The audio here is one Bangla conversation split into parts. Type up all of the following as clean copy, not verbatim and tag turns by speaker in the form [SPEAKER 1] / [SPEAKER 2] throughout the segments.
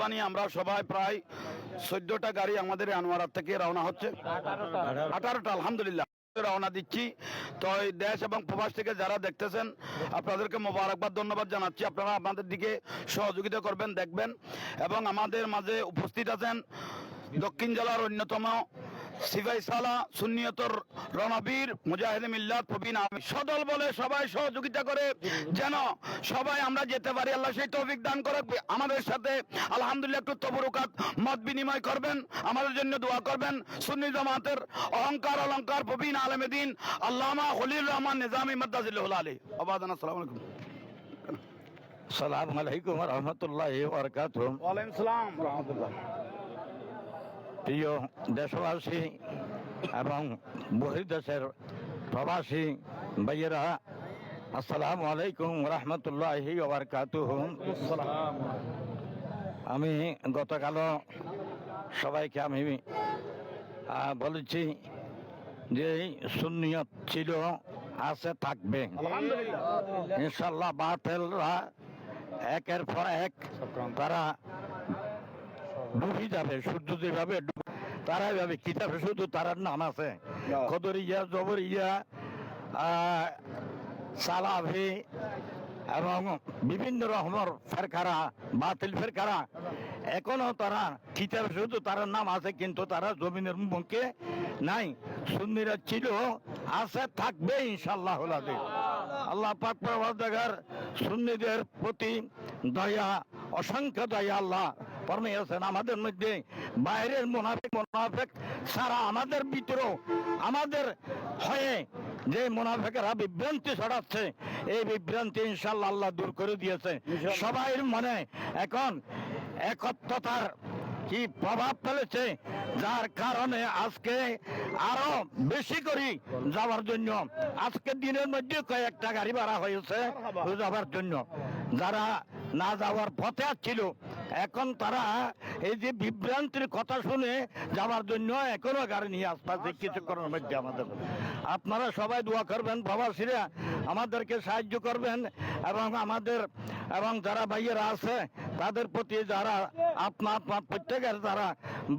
[SPEAKER 1] বানিয়ে আমরা সবাই প্রায় 14টা গাড়ি আমাদের আনোয়ারা থেকে রওনা হচ্ছে, 18টা আলহামদুলিল্লাহ রওনা দিচ্ছি। তো এই দেশ এবং প্রবাস থেকে যারা দেখতেছেন আপনাদেরকে মোবারকবাদ ধন্যবাদ জানাচ্ছি। আপনারা আপনাদের দিকে সহযোগিতা করবেন, দেখবেন। এবং আমাদের মাঝে উপস্থিত আছেন দক্ষিণ জেলার অন্যতম সিপাহী সালাহ সুন্নিয়তর রণবীর মুজাহিদ মিল্লাত প্রবীণ আমির সদল বলে সবাই সহযোগিতা করে যেন সবাই আমরা যেতে পারি। আল্লাহ সেই তৌফিক দান করে। আমাদের সাথে আলহামদুলিল্লাহ একটু তবরুকাত মত বিনিময় করবেন, আমাদের জন্য দোয়া করবেন। সুন্নি জামাতের অহংকার অলংকার প্রবীণ আলেম দ্বীন আল্লামা খলিল রহমান নিজামী মাদ্দাজিল্লাহুল আলী। আবাদান আসসালামু আলাইকুম।
[SPEAKER 2] আসসালামু আলাইকুম ওয়া রাহমাতুল্লাহি ওয়া বারাকাতুহু।
[SPEAKER 1] ওয়া আলাইকুম আসসালাম ওয়া রাহমাতুল্লাহ।
[SPEAKER 2] প্রিয় দেশবাসী এবং বহির্দেশের প্রবাসী ভাইয়েরা, আসসালামু আলাইকুম ওয়া রাহমাতুল্লাহি ওয়া বারাকাতুহু। আমি গতকালও সবাইকে আমি বলেছি যে সুন্নিয়ত ছিল, আছে, থাকবে ইনশাআল্লাহ। বাতিলরা একের পর এক তারা ডুবে যাবে, সূর্য যেভাবে তারা যাবে। কিতাবে শুধু তারার নাম আছে, কদরিয়া, জবরিয়া, সালাফি এবং বিভিন্ন রকমের ফেরকারা, বাতিল ফেরকারা। এখনো তারা কিতাবে শুধু তারার নাম আছে, কিন্তু তারা জমিনের মুখে নাই। সুন্নিরা ছিল, আছে, থাকবে ইনশাআল্লাহ। আল্লাহ পাক পরওয়ারদিগার সুন্নিদের প্রতি দয়া, অসংখ্য দয়া আল্লাহ ফরমাইয়াছেন। আমাদের মধ্যে বাইরের মুনাফিক সারা আমাদের ভিতরেও আমাদের হয়ে যে মুনাফিকরা বিভ্রান্তি ছড়াচ্ছে, এই বিভ্রান্তি ইনশাআল্লাহ আল্লাহ দূর করে দিয়েছে। সবাই মনে এখন একত্রতার কি প্রভাব ফেলেছে, যার কারণে আজকে আরো বেশি করে যাওয়ার জন্য আজকে দিনের মধ্যে কয়েকটা গাড়ি ভাড়া হয়েছে যাওয়ার জন্য। যারা না যাওয়ার পথে ছিল, এখন তারা এই যে বিভ্রান্তির কথা শুনে যাওয়ার জন্য এখনো গাড়ি নিয়ে আসতেছে কিছুক্ষণের মধ্যে। আমাদের আপনারা সবাই দোয়া করবেন, প্রবাসীরা আমাদেরকে সাহায্য করবেন এবং যারা ভাইয়েরা আছে তাদের প্রতি, যারা আপনার প্রত্যেকের যারা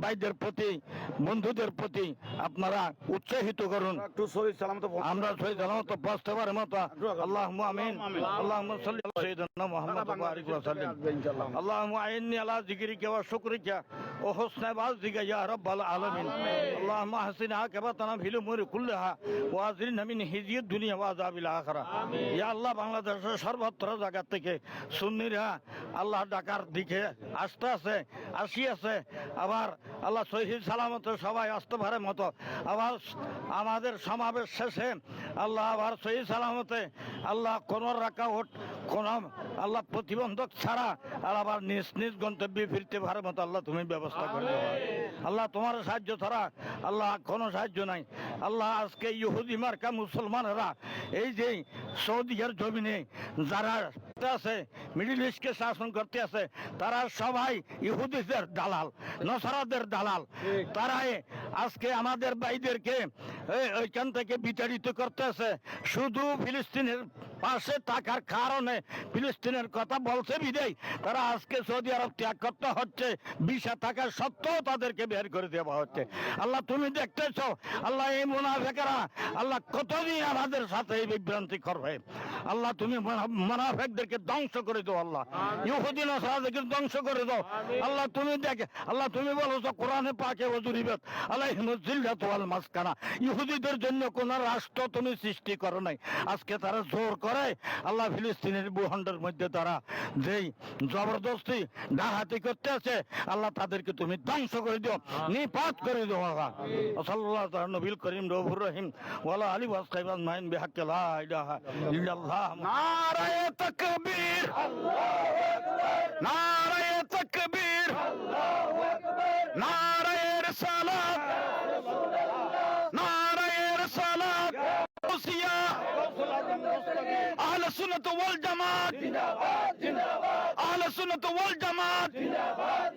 [SPEAKER 2] ভাইদের প্রতি, বন্ধুদের প্রতি আপনারা উৎসাহিত করুন। আমরা সহি সালামত পৌঁছতে পারার মতো আল্লাহুম্মা আমিন। আল্লাহুম্মা সাল্লি আলা সাইয়্যিদিনা মুহাম্মদ ওয়া বারিক ওয়া সাল্লিম। আল্লাহুম্মা আইন্নি আলা যিকরিকা ওয়া শুকরিকা ওয়া হুসনি ইবাদাতিকা ইয়া রাব্বাল আলামিন। আল্লাহুম্মা হাসিন আকিবাতানা ফিল উমুরি কুল্লিহা ওয়া আযরিনা মিন হিজিয়্যিদ দুনিয়া ওয়া আযাবিল আখিরাহ। ইয়া আল্লাহ, বাংলাদেশের সর্বত্র জায়গা থেকে সুন্নিরা আল্লাহ ডাকার দিকে আসিয়াছে। আবার আল্লাহ সহি সালামত সবাই আসতে পারে মতো আবার আমাদের সমাবেশ শেষে আল্লাহ আবার সহি সালামতে আল্লাহ কোন রাকাওয়াত কোন আল্লাহ প্রতিবন্ধক ছাড়া আবার নিজ নিজ গন্তব্যে ফিরতে পারে মতো আল্লাহ তুমি ব্যবস্থা করে দাও। আল্লাহ তোমার সাহায্য ছাড়া আল্লাহ কোনো সাহায্য নাই। আল্লাহ আজকে ইহুদি মার্কা মুসলমানেরা এই যে সৌদিয়ার জমিনে যারা আছে, মিডিল ইস্টকে শাসন করতে আছে, তারা সবাই ইহুদিদের দালাল, নসারাদের দালাল। তারাই আজকে আমাদের ভাইদেরকে ওইখান থেকে বিতাড়িত করতেছে। শুধু ফিলিস্তিনের পাশে থাকার কারণে, ফিলিস্তিনের কথা বলছে বিদায় তারা আজকে সৌদি আরব ত্যাগ করতে হচ্ছে। ভিসা থাকা সত্ত্বেও তাদেরকে বের করে দেওয়া হচ্ছে। আল্লাহ তুমি দেখতেছ, আল্লাহ এই মুনাফিকরা আল্লাহ কতদিন আমাদের সাথে এই বিভ্রান্তি করবে। আল্লাহ তুমি মুনাফিকদেরকে ধ্বংস করে দাও। আল্লাহ ইহুদি নাসারাদেরকে ধ্বংস করে দাও। আল্লাহ তুমি দেখে, আল্লাহ তুমি বলেছো কোরআনে পাকে ওয়াজুরিবাত আলাইহিমুজ জিল্লাতু ওয়াল মাসকানা, ইহুদিদের জন্য কোন রাষ্ট্র তুমি সৃষ্টি করো নাই। আজকে তারা জোর করে আল্লাহ ফিলিস্তিনের ভূখণ্ডের মধ্যে তারা যেই জবরদস্তি ডাকাতি করতে আছে, আল্লাহ তাদেরকে তুমি ধ্বংস করে দিও, নিপাত করে দিও। আল্লাহ সাল্লাল্লাহু আলা নবীল করিম রউফুর রহিম ওয়ালা আলি ওয়াসহাবিহি আজমাইন বিহাক্কি লা ইলাহা ইল্লাল্লাহ।
[SPEAKER 1] নারায়ে তাকবীর, আল্লাহু আকবার। নারায়ে তাকবীর, আল্লাহু আকবার। নারায়ে রিসালাত, ইয়া রাসূলুল্লাহ। নারায়ে রিসালাত, ওসিয়া আহলে সুন্নাত ওয়াল জামাত জিন্দাবাদ, জিন্দাবাদ। আহলে সুন্নাত ওয়াল জামাত জিন্দাবাদ।